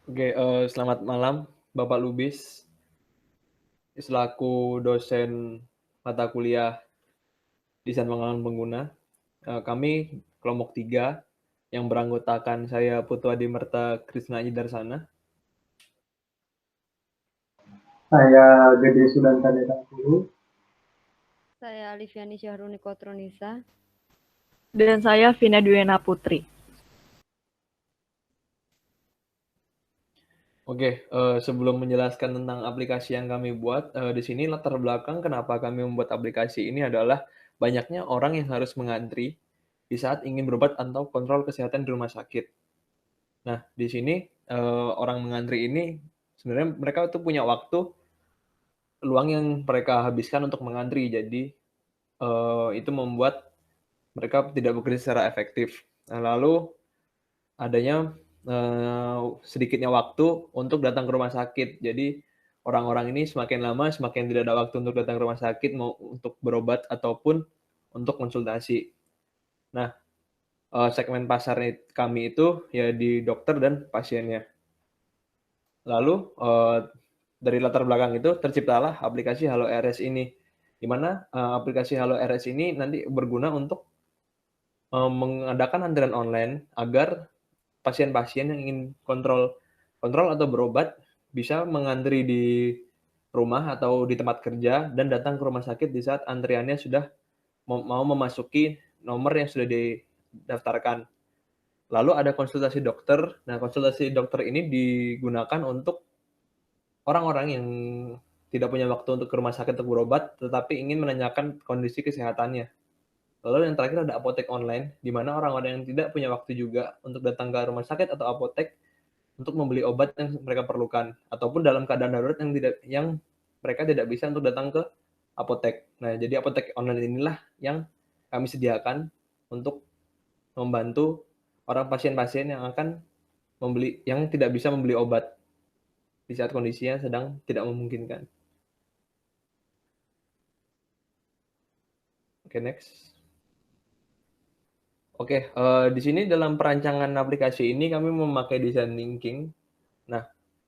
Oke, selamat malam Bapak Lubis, selaku dosen mata kuliah Desain Pengalaman Pengguna. Kami kelompok 3 yang beranggotakan saya Putu Adimerta Krisna Darsana. Saya Gede Sudanta Detangkuru. Saya Aliviani Syahruni Kotronisa. Dan saya Vina Dwiena Putri. Oke, sebelum menjelaskan tentang aplikasi yang kami buat, di sini latar belakang kenapa kami membuat aplikasi ini adalah banyaknya orang yang harus mengantri di saat ingin berobat atau kontrol kesehatan di rumah sakit. Nah, di sini orang mengantri ini sebenarnya mereka tuh punya waktu luang yang mereka habiskan untuk mengantri. Jadi itu membuat mereka tidak bekerja secara efektif. Nah, lalu adanya sedikitnya waktu untuk datang ke rumah sakit. Jadi orang-orang ini semakin lama semakin tidak ada waktu untuk datang ke rumah sakit, mau untuk berobat ataupun untuk konsultasi. Nah, segmen pasar kami itu ya di dokter dan pasiennya. Lalu dari latar belakang itu terciptalah aplikasi Halo RS ini, di mana aplikasi Halo RS ini nanti berguna untuk mengadakan antrian online agar pasien-pasien yang ingin kontrol atau berobat bisa mengantri di rumah atau di tempat kerja dan datang ke rumah sakit di saat antriannya sudah mau memasuki nomor yang sudah didaftarkan. Lalu ada konsultasi dokter. Nah, konsultasi dokter ini digunakan untuk orang-orang yang tidak punya waktu untuk ke rumah sakit untuk berobat, tetapi ingin menanyakan kondisi kesehatannya. Lalu yang terakhir ada apotek online, di mana orang-orang yang tidak punya waktu juga untuk datang ke rumah sakit atau apotek untuk membeli obat yang mereka perlukan, ataupun dalam keadaan darurat yang mereka tidak bisa untuk datang ke apotek. Nah, jadi apotek online inilah yang kami sediakan untuk membantu orang pasien-pasien yang tidak bisa membeli obat di saat kondisinya sedang tidak memungkinkan. Oke, next. Oke, di sini dalam perancangan aplikasi ini kami memakai design thinking. Nah,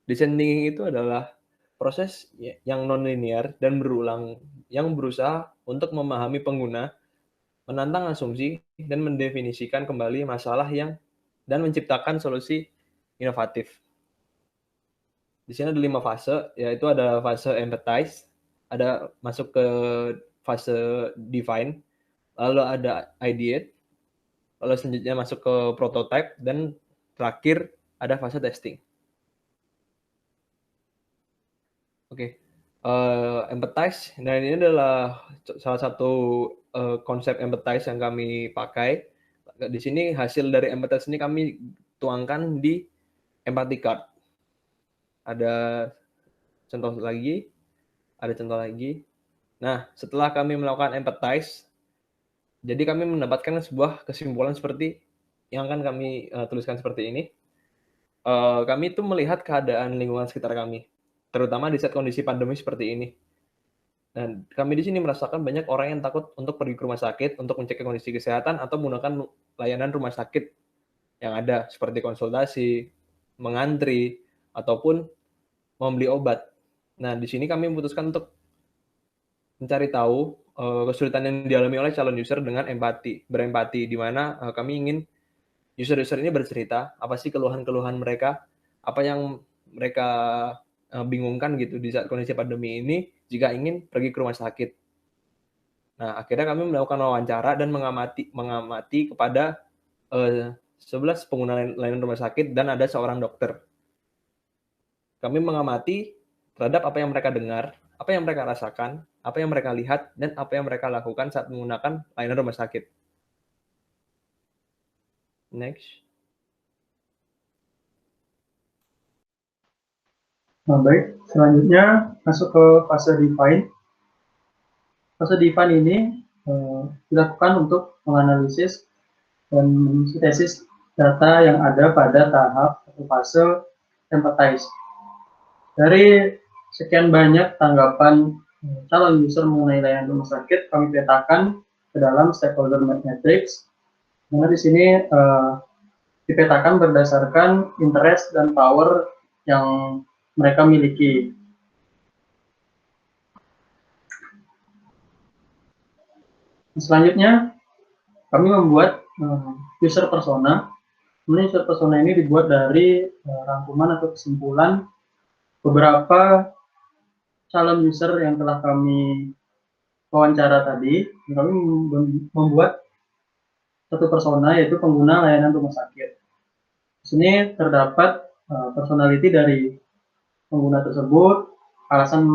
design thinking itu adalah proses yang non-linear dan berulang, yang berusaha untuk memahami pengguna, menantang asumsi, dan mendefinisikan kembali masalah dan menciptakan solusi inovatif. Di sini ada 5 fase, yaitu ada fase empathize, ada masuk ke fase define, lalu ada ideate, lalu selanjutnya masuk ke prototype, dan terakhir ada fase testing. Oke, empathize, nah ini adalah salah satu konsep empathize yang kami pakai. Di sini hasil dari empathize ini kami tuangkan di empathy card. Ada contoh lagi, ada contoh lagi. Nah, setelah kami melakukan empathize, jadi kami mendapatkan sebuah kesimpulan seperti yang akan kami tuliskan seperti ini. Kami itu melihat keadaan lingkungan sekitar kami, terutama di saat kondisi pandemi seperti ini. Dan kami di sini merasakan banyak orang yang takut untuk pergi ke rumah sakit untuk mencek kondisi kesehatan atau menggunakan layanan rumah sakit yang ada seperti konsultasi, mengantri, ataupun membeli obat. Nah, di sini kami memutuskan untuk mencari tahu kesulitan yang dialami oleh calon user dengan berempati, di mana kami ingin user-user ini bercerita apa sih keluhan-keluhan mereka, apa yang mereka bingungkan gitu di saat kondisi pandemi ini jika ingin pergi ke rumah sakit. Nah, akhirnya kami melakukan wawancara dan mengamati kepada 11 pengguna layanan rumah sakit dan ada seorang dokter. Kami mengamati terhadap apa yang mereka dengar, apa yang mereka rasakan, apa yang mereka lihat, dan apa yang mereka lakukan saat menggunakan layanan rumah sakit. Next. Nah, baik, selanjutnya masuk ke fase define. Fase define ini dilakukan untuk menganalisis dan sintesis data yang ada pada tahap atau fase empathize. Dari sekian banyak tanggapan calon user mengenai layanan rumah sakit, kami petakan ke dalam stakeholder matrix. Nah, di sini dipetakan berdasarkan interest dan power yang mereka miliki. Selanjutnya, kami membuat user persona. Kemudian user persona ini dibuat dari rangkuman atau kesimpulan beberapa calon user yang telah kami wawancara tadi. Kami membuat satu persona, yaitu pengguna layanan rumah sakit. Di sini terdapat personality dari pengguna tersebut, alasan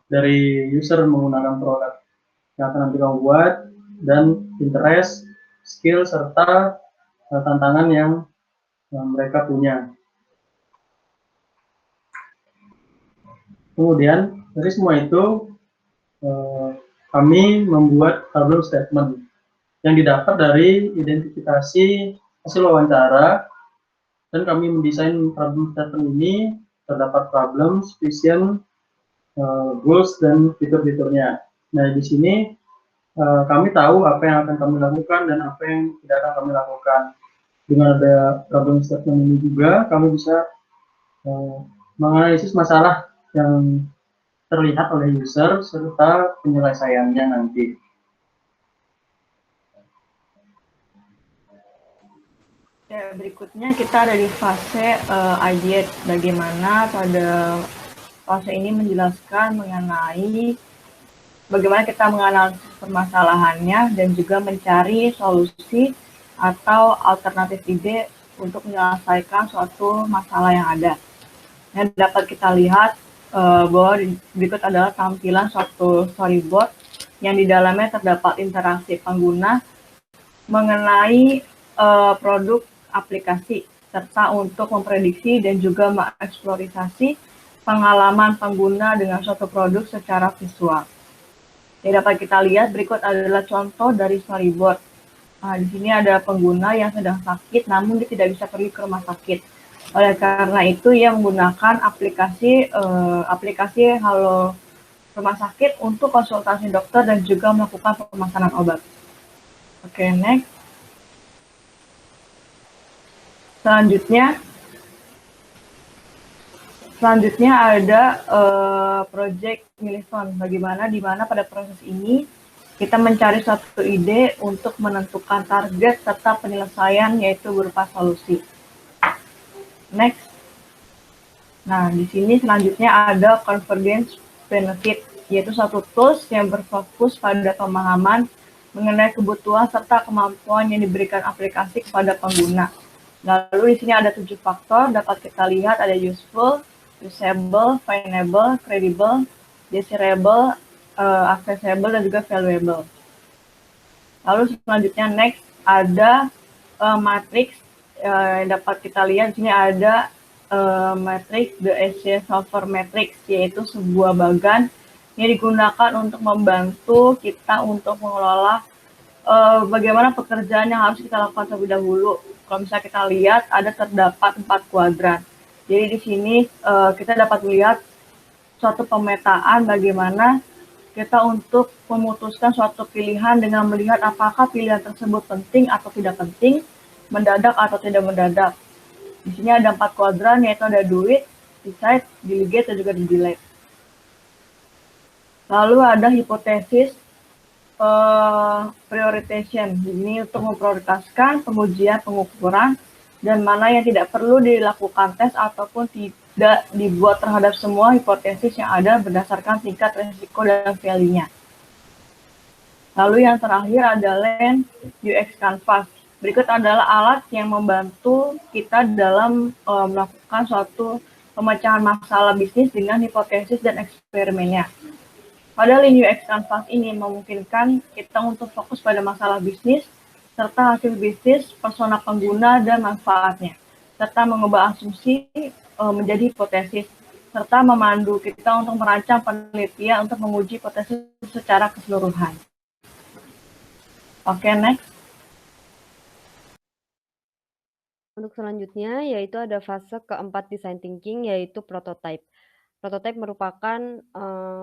dari user menggunakan produk yang akan nanti kamu buat, dan interest, skill, serta tantangan yang mereka punya. Kemudian dari semua itu kami membuat problem statement yang didapat dari identifikasi hasil wawancara, dan kami mendesain problem statement ini. Terdapat problem, vision, goals, dan fitur-fiturnya. Nah, di sini kami tahu apa yang akan kami lakukan dan apa yang tidak akan kami lakukan. Dengan ada problem statement ini juga, kami bisa menganalisis masalah yang terlihat oleh user serta penyelesaiannya nanti. Ya, berikutnya kita ada di fase idea, bagaimana pada fase ini menjelaskan mengenai bagaimana kita menganalisis permasalahannya dan juga mencari solusi atau alternatif ide untuk menyelesaikan suatu masalah yang ada. Yang dapat kita lihat bahwa berikut adalah tampilan suatu storyboard yang di dalamnya terdapat interaksi pengguna mengenai produk aplikasi, serta untuk memprediksi dan juga mengeksplorasi pengalaman pengguna dengan suatu produk secara visual. Yang dapat kita lihat berikut adalah contoh dari storyboard. Nah, di sini ada pengguna yang sedang sakit, namun dia tidak bisa pergi ke rumah sakit. Oleh karena itu, ia menggunakan aplikasi Halo Rumah Sakit untuk konsultasi dokter dan juga melakukan pemesanan obat. Oke, next. Selanjutnya ada project milestone, di mana pada proses ini kita mencari suatu ide untuk menentukan target serta penyelesaian, yaitu berupa solusi. Next. Nah, di sini selanjutnya ada convergence benefit, yaitu suatu tools yang berfokus pada pemahaman mengenai kebutuhan serta kemampuan yang diberikan aplikasi kepada pengguna. Lalu di sini ada 7 faktor, dapat kita lihat ada useful, usable, findable, credible, desirable, accessible, dan juga valuable. Lalu selanjutnya next ada matrix, dapat kita lihat di sini ada matrix, the SC solver matrix, yaitu sebuah bagan yang digunakan untuk membantu kita untuk mengelola bagaimana pekerjaan yang harus kita lakukan terlebih dahulu. Kalau misalnya kita lihat ada terdapat 4 kuadran. Jadi di sini kita dapat melihat suatu pemetaan bagaimana kita untuk memutuskan suatu pilihan dengan melihat apakah pilihan tersebut penting atau tidak penting, mendadak atau tidak mendadak. Di sini ada 4 kuadran, yaitu ada do it, decide, delegate, dan juga delete. Lalu ada hipotesis, prioritization. Ini untuk memprioritaskan pengujian pengukuran dan mana yang tidak perlu dilakukan tes ataupun tidak dibuat terhadap semua hipotesis yang ada berdasarkan tingkat risiko dan value-nya. Lalu yang terakhir adalah UX Canvas. Berikut adalah alat yang membantu kita dalam melakukan suatu pemecahan masalah bisnis dengan hipotesis dan eksperimennya. Padahal UX Canvas ini memungkinkan kita untuk fokus pada masalah bisnis, serta hasil bisnis, persona pengguna, dan manfaatnya, serta mengubah asumsi menjadi hipotesis, serta memandu kita untuk merancang penelitian untuk menguji hipotesis secara keseluruhan. Oke, next. Untuk selanjutnya yaitu ada fase keempat design thinking, yaitu prototype. Prototipe merupakan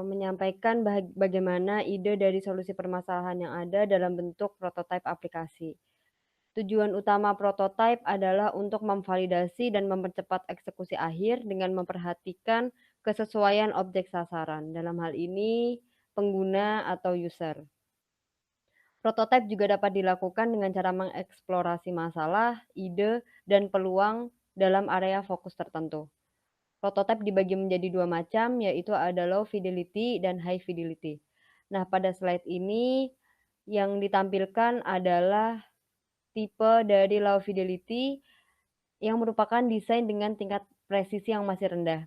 menyampaikan bagaimana ide dari solusi permasalahan yang ada dalam bentuk prototipe aplikasi. Tujuan utama prototipe adalah untuk memvalidasi dan mempercepat eksekusi akhir dengan memperhatikan kesesuaian objek sasaran. Dalam hal ini, pengguna atau user. Prototipe juga dapat dilakukan dengan cara mengeksplorasi masalah, ide, dan peluang dalam area fokus tertentu. Prototipe dibagi menjadi dua macam, yaitu ada low fidelity dan high fidelity. Nah, pada slide ini yang ditampilkan adalah tipe dari low fidelity yang merupakan desain dengan tingkat presisi yang masih rendah.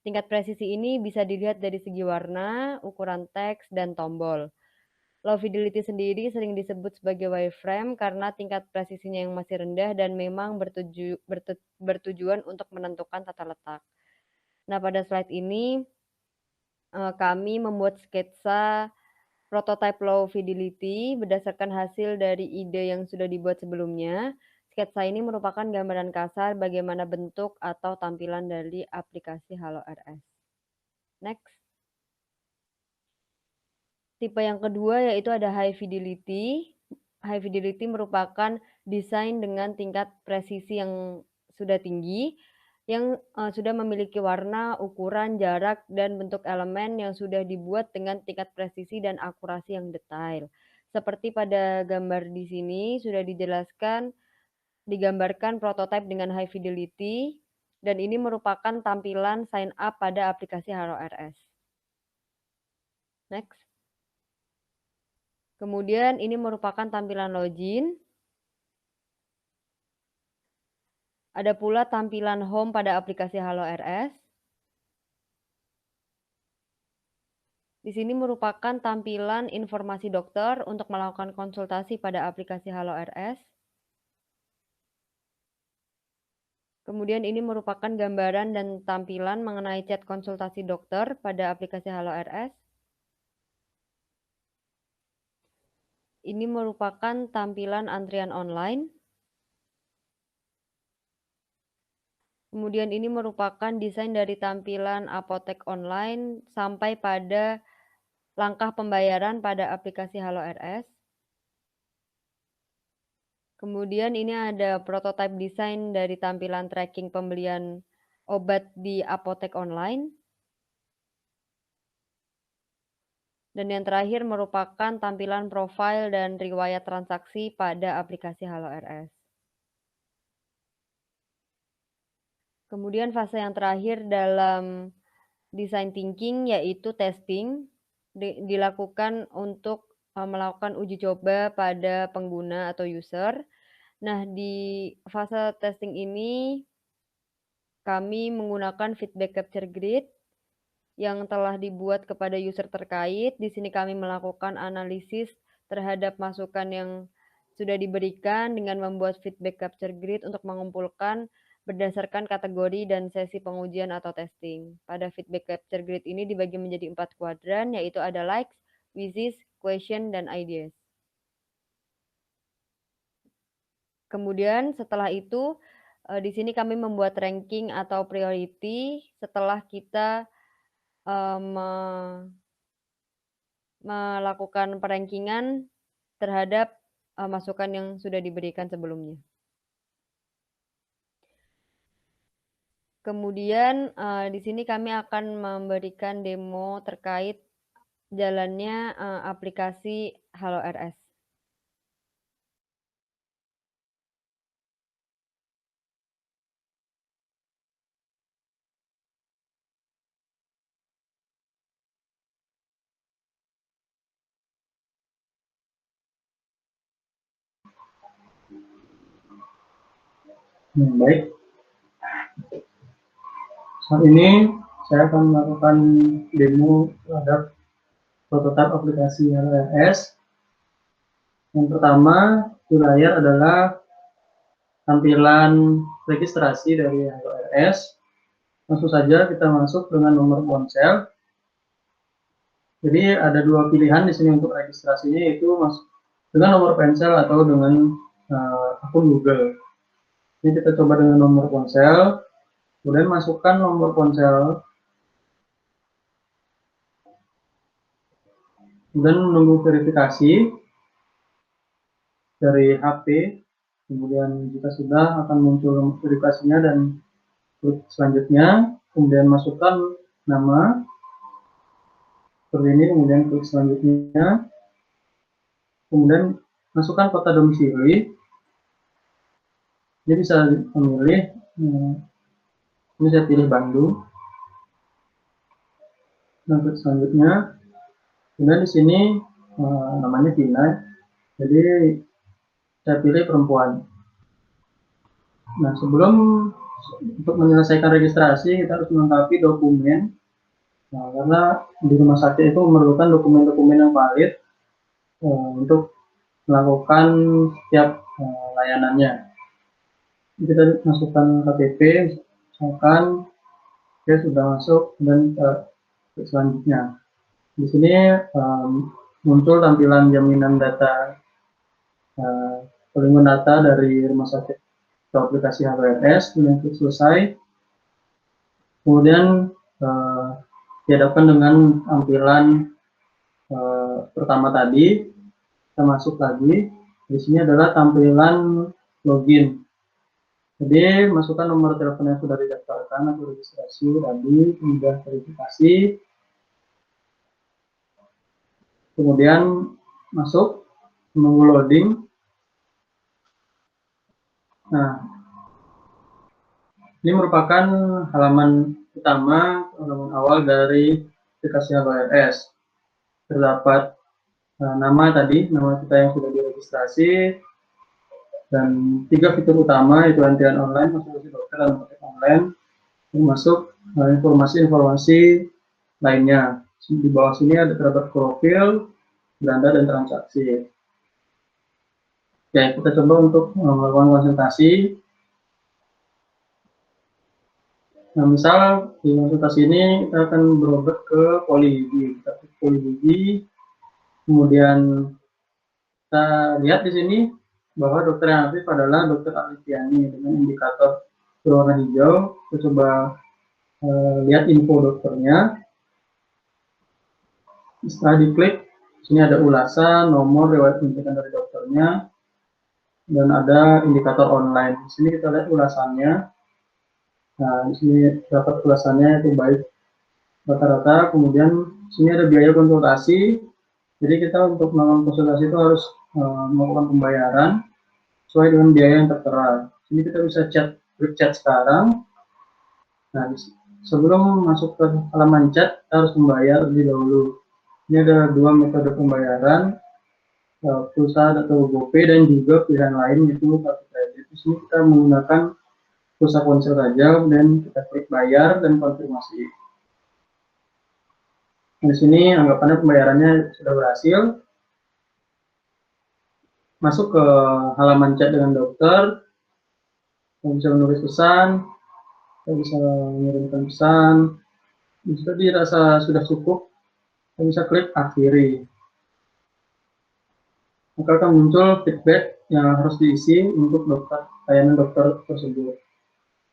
Tingkat presisi ini bisa dilihat dari segi warna, ukuran teks, dan tombol. Low fidelity sendiri sering disebut sebagai wireframe karena tingkat presisinya yang masih rendah dan memang bertujuan untuk menentukan tata letak. Nah, pada slide ini kami membuat sketsa prototipe low fidelity berdasarkan hasil dari ide yang sudah dibuat sebelumnya. Sketsa ini merupakan gambaran kasar bagaimana bentuk atau tampilan dari aplikasi HaloRS. Next. Tipe yang kedua yaitu ada high fidelity. High fidelity merupakan desain dengan tingkat presisi yang sudah tinggi, yang sudah memiliki warna, ukuran, jarak, dan bentuk elemen yang sudah dibuat dengan tingkat presisi dan akurasi yang detail. Seperti pada gambar di sini sudah dijelaskan, digambarkan prototipe dengan high fidelity, dan ini merupakan tampilan sign up pada aplikasi HaloRS. Next. Kemudian ini merupakan tampilan login. Ada pula tampilan home pada aplikasi HaloRS. Di sini merupakan tampilan informasi dokter untuk melakukan konsultasi pada aplikasi HaloRS. Kemudian ini merupakan gambaran dan tampilan mengenai chat konsultasi dokter pada aplikasi HaloRS. Ini merupakan tampilan antrian online. Kemudian ini merupakan desain dari tampilan apotek online sampai pada langkah pembayaran pada aplikasi HaloRS. Kemudian ini ada prototipe desain dari tampilan tracking pembelian obat di apotek online. Dan yang terakhir merupakan tampilan profil dan riwayat transaksi pada aplikasi HaloRS. Kemudian fase yang terakhir dalam design thinking yaitu testing, dilakukan untuk melakukan uji coba pada pengguna atau user. Nah, di fase testing ini kami menggunakan feedback capture grid yang telah dibuat kepada user terkait. Di sini kami melakukan analisis terhadap masukan yang sudah diberikan dengan membuat feedback capture grid untuk mengumpulkan berdasarkan kategori dan sesi pengujian atau testing. Pada feedback capture grid ini dibagi menjadi 4 kuadran, yaitu ada likes, wishes, question, dan ideas. Kemudian setelah itu, di sini kami membuat ranking atau priority setelah kita melakukan perankingan terhadap masukan yang sudah diberikan sebelumnya. Kemudian di sini kami akan memberikan demo terkait jalannya aplikasi HaloRS. Baik. Saat ini saya akan melakukan demo terhadap prototipe aplikasi HaloRS. Yang pertama di layar adalah tampilan registrasi dari HaloRS. Langsung saja kita masuk dengan nomor ponsel. Jadi ada dua pilihan di sini untuk registrasinya, yaitu masuk dengan nomor ponsel atau dengan akun Google. Ini kita coba dengan nomor ponsel. Kemudian masukkan nomor ponsel, kemudian menunggu verifikasi dari HP Kemudian jika sudah akan muncul notifikasinya dan klik selanjutnya, kemudian masukkan nama seperti ini, kemudian klik selanjutnya, kemudian masukkan kota domisili. Dia bisa memilih, ini saya pilih Bandung. Dan klik selanjutnya, kemudian di sini namanya Vina, jadi saya pilih perempuan. Nah, sebelum untuk menyelesaikan registrasi kita harus melengkapi dokumen. Nah, karena di rumah sakit itu memerlukan dokumen-dokumen yang valid untuk melakukan setiap layanannya. Kita masukkan KTP, misalkan dia sudah masuk dan selanjutnya. Di sini muncul tampilan jaminan data perlindungan data dari rumah sakit atau aplikasi HWRS, kemudian klik selesai. Kemudian dihadapkan dengan tampilan pertama tadi, kita masuk lagi. Di sini adalah tampilan login. Jadi masukkan nomor telepon yang sudah didaftarkan atau registrasi tadi, kemudian verifikasi. Kemudian masuk, menunggu loading. Nah, ini merupakan halaman utama, halaman awal dari aplikasi HWRS. Terdapat nama tadi, nama kita yang sudah diregistrasi, dan 3 fitur utama yaitu antrian online, konsultasi dokter, dan praktek online, termasuk informasi-informasi lainnya. Di bawah sini ada terdapat profil, beranda, dan transaksi. Oke, kita coba untuk melakukan konsultasi. Nah, misal di konsultasi ini kita akan berobat ke poligigi. Kita klik poligigi, kemudian kita lihat di sini bahwa dokter yang aktif adalah Dr. Alifiani dengan indikator berwarna hijau. Kita coba lihat info dokternya. Setelah diklik, sini ada ulasan, nomor, riwayat pendidikan dari dokternya, dan ada indikator online. Di sini kita lihat ulasannya. Nah, di sini dapat ulasannya itu baik rata-rata. Kemudian di sini ada biaya konsultasi. Jadi kita untuk melakukan konsultasi itu harus melakukan pembayaran sesuai dengan biaya yang tertera. Sini kita bisa klik chat sekarang. Nah, sebelum masuk ke halaman chat, kita harus membayar lebih dahulu. Ini ada 2 metode pembayaran, pulsa atau GoPay, dan juga pilihan lain yaitu kartu kredit. Di sini kita menggunakan pulsa ponsel saja, dan kita klik bayar dan konfirmasi. Di sini anggapannya pembayarannya sudah berhasil. Masuk ke halaman chat dengan dokter, kita bisa menulis pesan, kita bisa mengirimkan pesan. Jika dirasa sudah cukup, kita bisa klik akhiri. Maka akan muncul feedback yang harus diisi untuk layanan dokter tersebut.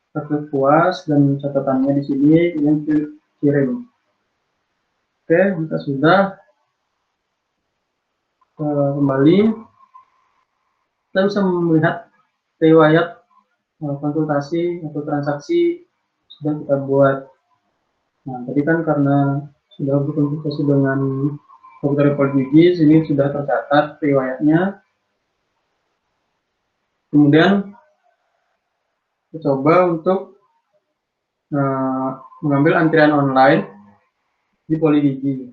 Kita klik puas dan catatannya di sini, kemudian kirim. Oke, jika sudah, kembali, kita bisa melihat riwayat konsultasi atau transaksi sudah kita buat. Nah, tadi kan karena sudah berkonsultasi dengan dokter poligigi, sini sudah tercatat riwayatnya. Kemudian kita coba untuk mengambil antrian online di poligigi.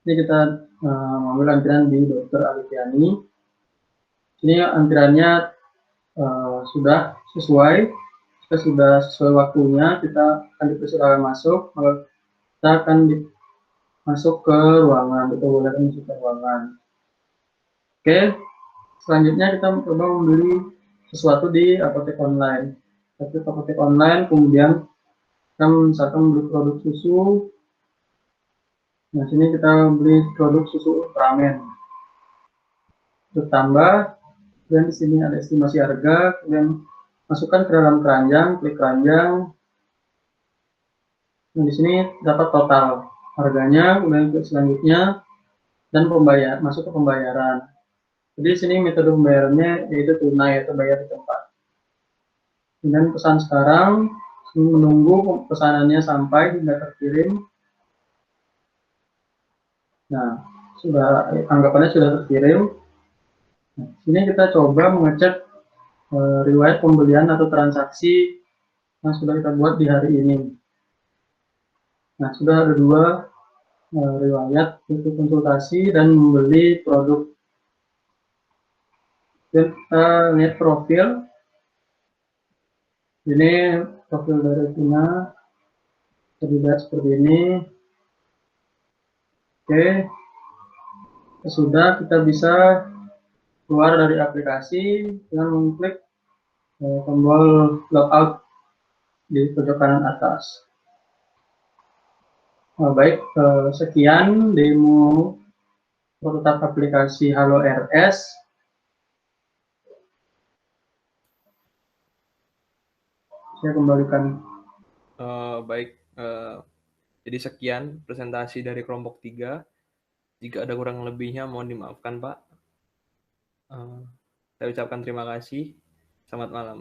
Ini kita mengambil antrian di Dr. Alifiani. Ini antriannya sudah sesuai. Jika sudah sesuai waktunya, kita akan dipersilakan masuk. Maka kita akan masuk ke ruangan. Kita boleh masuk ke ruangan. Oke, selanjutnya kita coba membeli sesuatu di apotek online. Kita apotek online, kemudian kita misalkan beli produk susu. Nah, sini kita beli produk susu Ultramen. Bertambah, dan di sini ada estimasi harga, kemudian masukkan ke dalam keranjang, klik keranjang. Nah, di sini dapat total harganya, kemudian klik selanjutnya, dan masuk ke pembayaran. Jadi di sini metode pembayarannya yaitu tunai atau bayar di tempat. Kemudian pesan sekarang, menunggu pesanannya sampai hingga terkirim. Nah, anggapannya sudah terkirim. Nah, sini kita coba mengecek riwayat pembelian atau transaksi yang sudah kita buat di hari ini. Nah, sudah ada 2 riwayat, yaitu konsultasi dan membeli produk. Dan kita lihat profil. Ini profil dari Tina. Terlihat seperti ini. Oke. Sudah, kita bisa keluar dari aplikasi dengan mengklik tombol logout di pojok kanan atas. Baik, sekian demo prototipe aplikasi Halo RS. Saya kembalikan. Baik, jadi sekian presentasi dari kelompok 3. Jika ada kurang lebihnya mohon dimaafkan, Pak. Saya ucapkan terima kasih. Selamat malam.